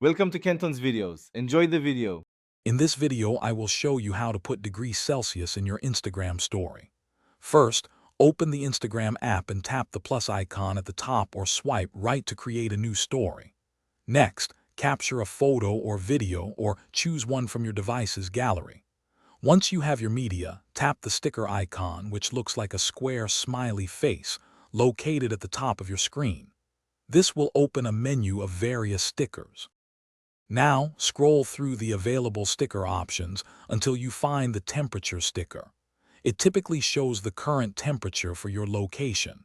Welcome to Kenton's videos. Enjoy the video. In this video, I will show you how to put degrees Celsius in your Instagram story. First, open the Instagram app and tap the plus icon at the top or swipe right to create a new story. Next, capture a photo or video or choose one from your device's gallery. Once you have your media, tap the sticker icon, which looks like a square smiley face, located at the top of your screen. This will open a menu of various stickers. Now, scroll through the available sticker options until you find the temperature sticker. It typically shows the current temperature for your location.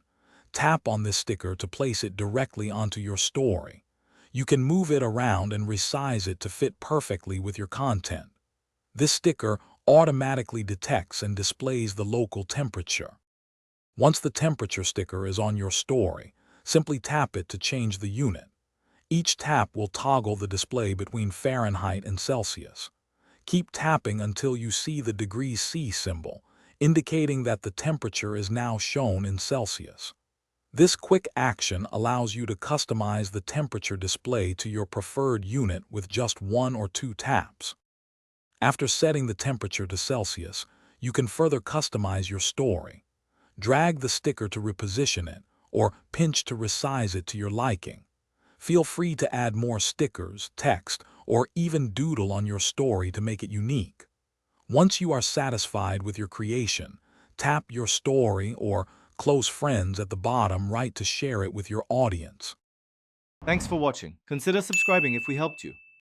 Tap on this sticker to place it directly onto your story. You can move it around and resize it to fit perfectly with your content. This sticker automatically detects and displays the local temperature. Once the temperature sticker is on your story, simply tap it to change the unit. Each tap will toggle the display between Fahrenheit and Celsius. Keep tapping until you see the degrees C symbol, indicating that the temperature is now shown in Celsius. This quick action allows you to customize the temperature display to your preferred unit with just 1 or 2 taps. After setting the temperature to Celsius, you can further customize your story. Drag the sticker to reposition it, or pinch to resize it to your liking. Feel free to add more stickers, text, or even doodle on your story to make it unique. Once you are satisfied with your creation, tap your story or close friends at the bottom right to share it with your audience. Thanks for watching. Consider subscribing if we helped you.